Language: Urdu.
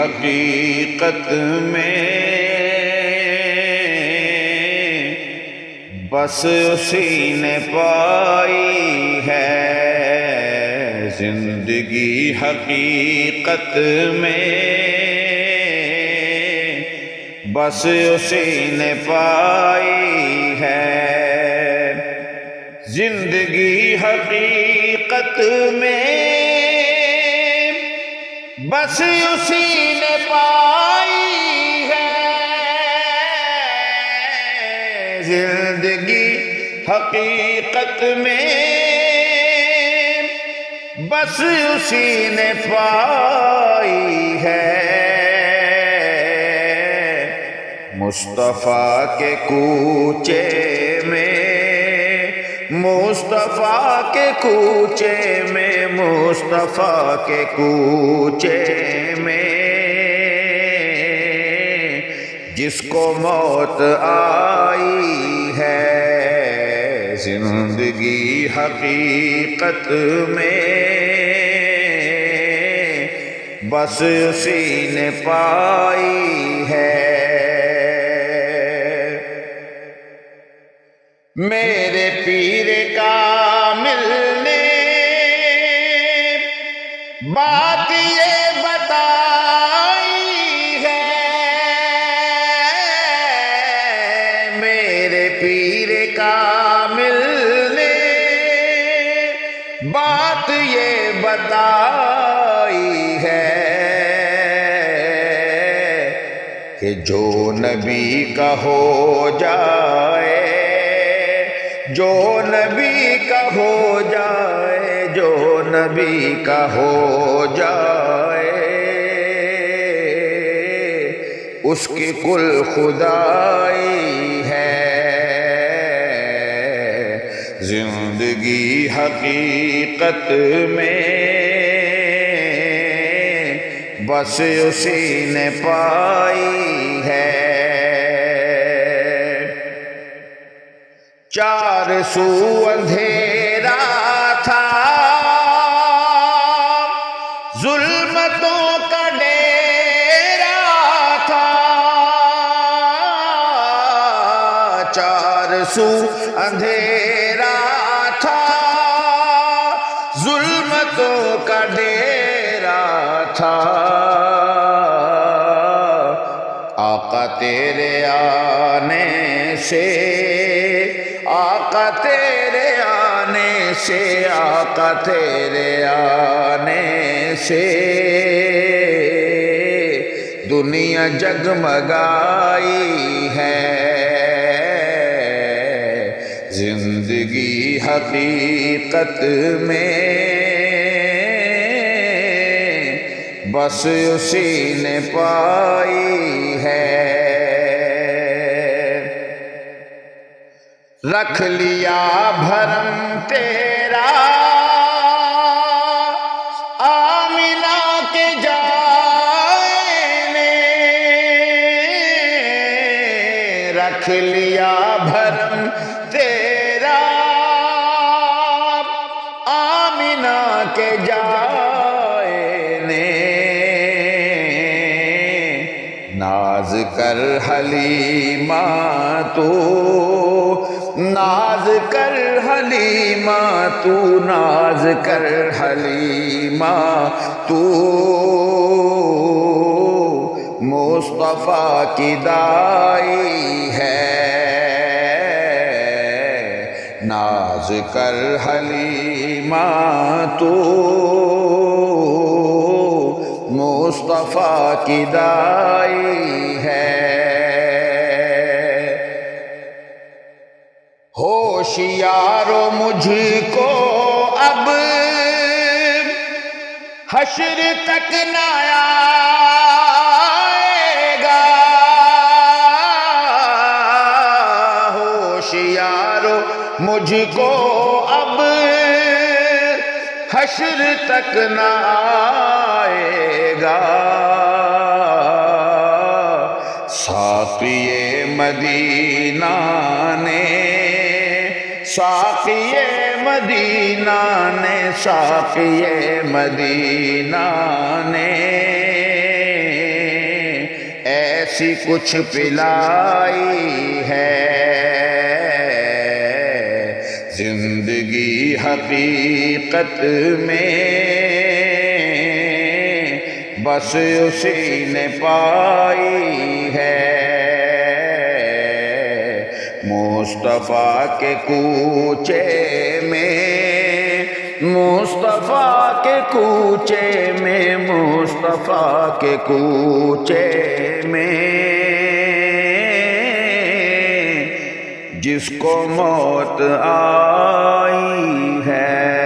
حقیقت میں بس اسی نے پائی ہے، زندگی حقیقت میں بس اسی نے پائی ہے، زندگی حقیقت میں بس اسی نے پائی ہے، زندگی حقیقت میں بس اسی نے پائی ہے، مصطفیٰ کے کوچے میں، مصطفیٰ کے کوچے میں، مصطفیٰ کے کوچے میں جس کو موت آئی ہے، زندگی حقیقت میں بس اسی نے پائی ہے، میرے پیر کامل نے بات یہ بتائی ہے، میرے پیر کامل نے بات یہ بتائی ہے کہ جو نبی کا ہو جائے، جو نبی کا ہو جائے، جو نبی کا ہو جائے اس کی کل خدائی ہے، زندگی حقیقت میں بس اسی نے پائی ہے، چار سو اندھیرا تھا، ظلمتوں کا ڈیرا تھا، چار سو اندھیرا تھا، ظلمتوں کا ڈیرا تھا، آقا تیرے آنے سے، آقا تیرے آنے سے، آقا تیرے آنے سے دنیا جگمگائی ہے، زندگی حقیقت میں بس اسی نے پائی ہے، رکھ لیا بھرم تیرا آمنہ کے جائے نے، رکھ لیا بھرم تیرا آمنہ کے جائے نے، ناز کر حلیمہ تو، ناز کر حلیمہ تو، ناز کر حلیمہ تو، مصطفیٰ کی دائی ہے، ناز کر حلیمہ تو، مصطفیٰ کی دائی ہے، ہوشیارو مجھ کو اب حشر تک نہ آئے گا، ہوشیارو مجھ کو اب حشر تک نہ آئے گا، ساقی مدینہ نے، ساقی مدینہ نے، ساقی مدینہ نے ایسی کچھ پلائی ہے، زندگی حقیقت میں بس اسی نے پائی ہے۔ مصطفیٰ کے کوچے میں، مصطفیٰ کے کوچے میں، مصطفیٰ کے کوچے میں، جس کو موت آئی ہے